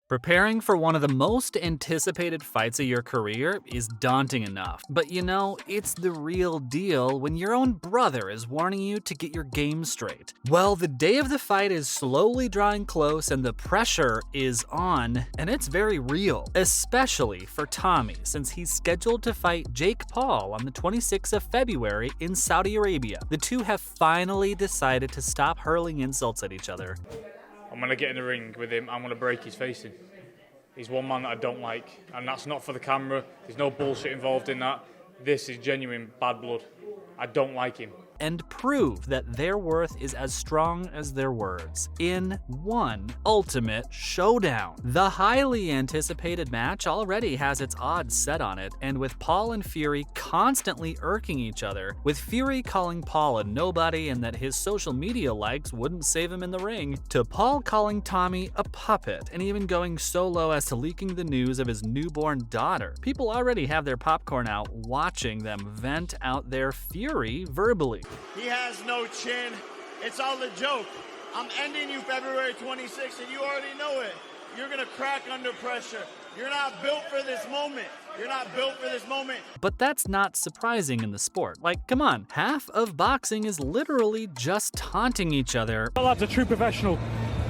Preparing for one of the most anticipated fights of your career is daunting enough. But you know, it's the real deal when your own brother is warning you to get your game straight. Well, the day of the fight is slowly drawing close and the pressure is on, and it's very real. Especially for Tommy, since he's scheduled to fight Jake Paul on the 26th of February in Saudi Arabia. The two have finally decided to stop hurling insults at each other. I'm going to get in the ring with him, I'm going to break his face in. He's one man that I don't like, and that's not for the camera. There's no bullshit involved in that. This is genuine bad blood. I don't like him. And prove that their worth is as strong as their words in one ultimate showdown. The highly anticipated match already has its odds set on it, and with Paul and Fury constantly irking each other, with Fury calling Paul a nobody and that his social media likes wouldn't save him in the ring, to Paul calling Tommy a puppet and even going so low as to leaking the news of his newborn daughter. People already have their popcorn out watching them vent out their fury verbally. He has no chin. It's all a joke. I'm ending you February 26th, and you already know it. You're going to crack under pressure. You're not built for this moment. You're not built for this moment. But that's not surprising in the sport. Like, come on, half of boxing is literally just taunting each other. That lad's a true professional.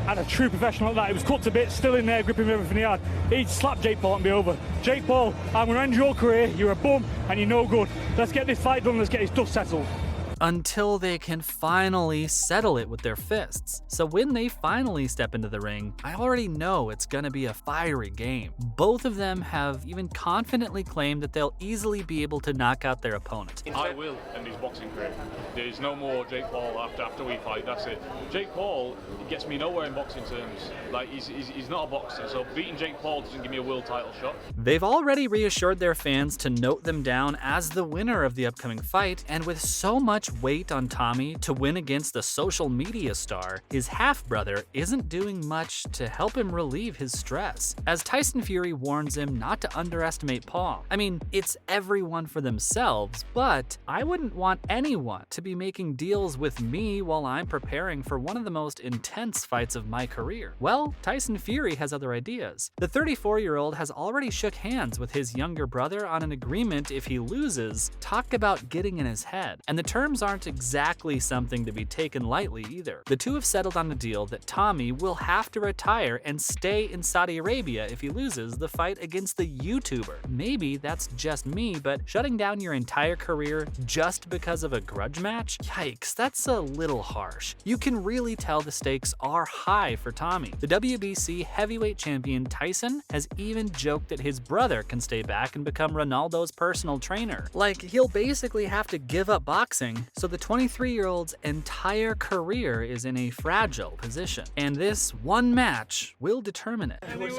And a true professional like that. He was cut to bits, still in there, gripping everything he had. He'd slap Jake Paul and be over. Jake Paul, I'm going to end your career. You're a bum and you're no good. Let's get this fight done. Let's get his dust settled. Until they can finally settle it with their fists. So when they finally step into the ring, I already know it's gonna be a fiery game. Both of them have even confidently claimed that they'll easily be able to knock out their opponent. I will end his boxing career. There's no more Jake Paul after we fight, that's it. Jake Paul gets me nowhere in boxing terms. Like, he's not a boxer, so beating Jake Paul doesn't give me a world title shot. They've already reassured their fans to note them down as the winner of the upcoming fight, and with so much weight on Tommy to win against the social media star, his half-brother isn't doing much to help him relieve his stress, as Tyson Fury warns him not to underestimate Paul. I mean, it's everyone for themselves, but I wouldn't want anyone to be making deals with me while I'm preparing for one of the most intense fights of my career. Well, Tyson Fury has other ideas. The 34-year-old has already shook hands with his younger brother on an agreement if he loses. Talk about getting in his head. And the terms aren't exactly something to be taken lightly either. The two have settled on a deal that Tommy will have to retire and stay in Saudi Arabia if he loses the fight against the YouTuber. Maybe that's just me, but shutting down your entire career just because of a grudge match? Yikes, that's a little harsh. You can really tell the stakes are high for Tommy. The WBC heavyweight champion Tyson has even joked that his brother can stay back and become Ronaldo's personal trainer. Like, he'll basically have to give up boxing, so the 23-year-old's entire career is in a fragile position. And this one match will determine it. What's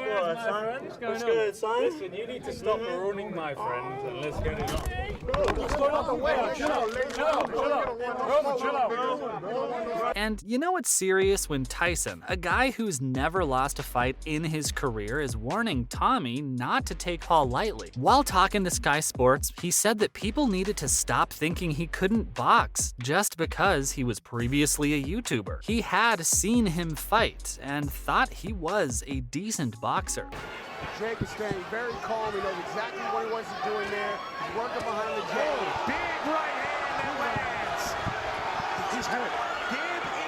good, son? Listen, you need to stop running, my friend, and let's get it on. What's going on? Chill out. And you know it's serious when Tyson, a guy who's never lost a fight in his career, is warning Tommy not to take Paul lightly. While talking to Sky Sports, he said that people needed to stop thinking he couldn't box just because he was previously a YouTuber. He had seen him fight and thought he was a decent boxer. Jake is staying very calm. He knows exactly what he wants to do in there. He's working behind the jab. Big right hand that lands. He's hurt.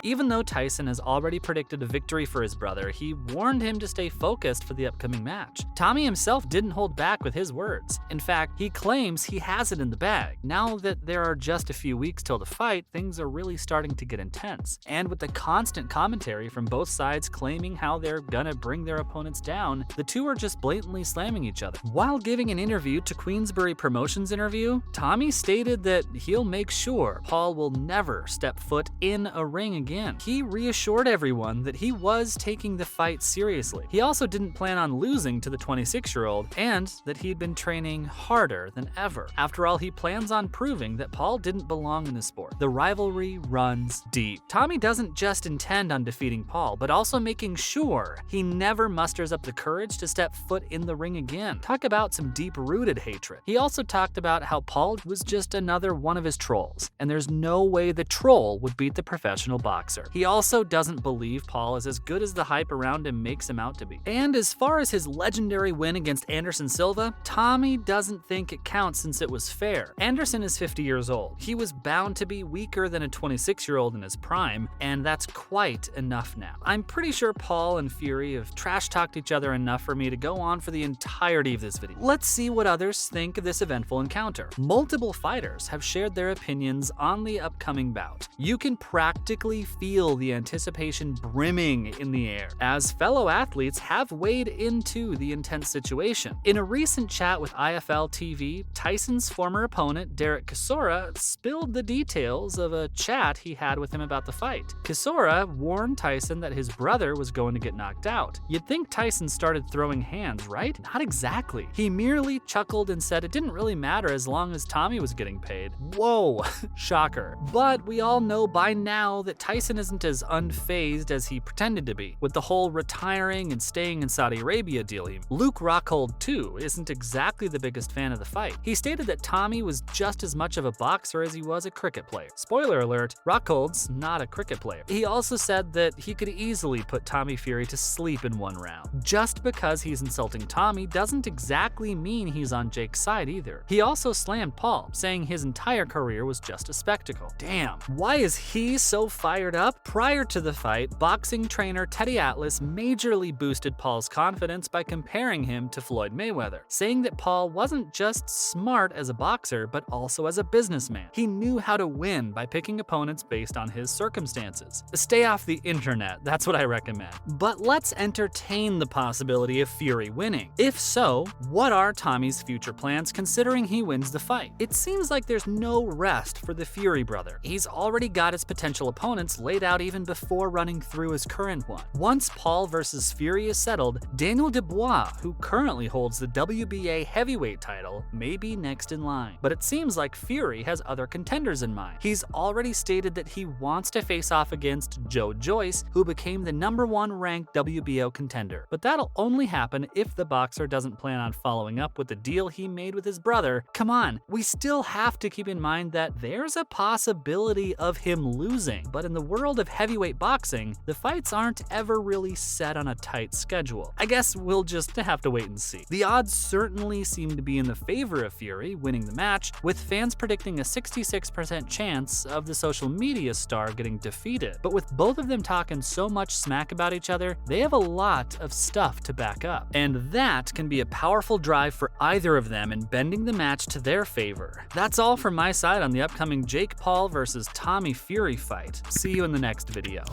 Even though Tyson has already predicted a victory for his brother, he warned him to stay focused for the upcoming match. Tommy himself didn't hold back with his words. In fact, he claims he has it in the bag. Now that there are just a few weeks till the fight, things are really starting to get intense. And with the constant commentary from both sides claiming how they're gonna bring their opponents down, the two are just blatantly slamming each other. While giving an interview to Queensberry Promotions Interview, Tommy stated that he'll make sure Paul will never step foot in a ring again. He reassured everyone that he was taking the fight seriously. He also didn't plan on losing to the 26-year-old and that he'd been training harder than ever. After all, he plans on proving that Paul didn't belong in the sport. The rivalry runs deep. Tommy doesn't just intend on defeating Paul, but also making sure he never musters up the courage to step foot in the ring again. Talk about some deep-rooted hatred. He also talked about how Paul was just another one of his trolls, and there's no way the troll would beat the professional boxer. boxer. He also doesn't believe Paul is as good as the hype around him makes him out to be. And as far as his legendary win against Anderson Silva, Tommy doesn't think it counts since it was fair. Anderson is 50 years old. He was bound to be weaker than a 26-year-old in his prime, and that's quite enough now. I'm pretty sure Paul and Fury have trash-talked each other enough for me to go on for the entirety of this video. Let's see what others think of this eventful encounter. Multiple fighters have shared their opinions on the upcoming bout. You can practically feel the anticipation brimming in the air, as fellow athletes have weighed into the intense situation. In a recent chat with IFL TV, Tyson's former opponent, Derek Chisora, spilled the details of a chat he had with him about the fight. Chisora warned Tyson that his brother was going to get knocked out. You'd think Tyson started throwing hands, right? Not exactly. He merely chuckled and said it didn't really matter as long as Tommy was getting paid. Whoa, shocker. But we all know by now that Tyson isn't as unfazed as he pretended to be. With the whole retiring and staying in Saudi Arabia deal, Luke Rockhold, too, isn't exactly the biggest fan of the fight. He stated that Tommy was just as much of a boxer as he was a cricket player. Spoiler alert, Rockhold's not a cricket player. He also said that he could easily put Tommy Fury to sleep in one round. Just because he's insulting Tommy doesn't exactly mean he's on Jake's side either. He also slammed Paul, saying his entire career was just a spectacle. Damn, why is he so fired up? Prior to the fight, boxing trainer Teddy Atlas majorly boosted Paul's confidence by comparing him to Floyd Mayweather, saying that Paul wasn't just smart as a boxer, but also as a businessman. He knew how to win by picking opponents based on his circumstances. Stay off the internet, that's what I recommend. But let's entertain the possibility of Fury winning. If so, what are Tommy's future plans considering he wins the fight? It seems like there's no rest for the Fury brother. He's already got his potential opponents laid out even before running through his current one. Once Paul versus Fury is settled, Daniel Dubois, who currently holds the WBA heavyweight title, may be next in line. But it seems like Fury has other contenders in mind. He's already stated that he wants to face off against Joe Joyce, who became the #1 ranked WBO contender. But that'll only happen if the boxer doesn't plan on following up with the deal he made with his brother. Come on, we still have to keep in mind that there's a possibility of him losing. But in the world of heavyweight boxing, the fights aren't ever really set on a tight schedule. I guess we'll just have to wait and see. The odds certainly seem to be in the favor of Fury winning the match, with fans predicting a 66% chance of the social media star getting defeated. But with both of them talking so much smack about each other, they have a lot of stuff to back up. And that can be a powerful drive for either of them in bending the match to their favor. That's all from my side on the upcoming Jake Paul versus Tommy Fury fight. See you in the next video.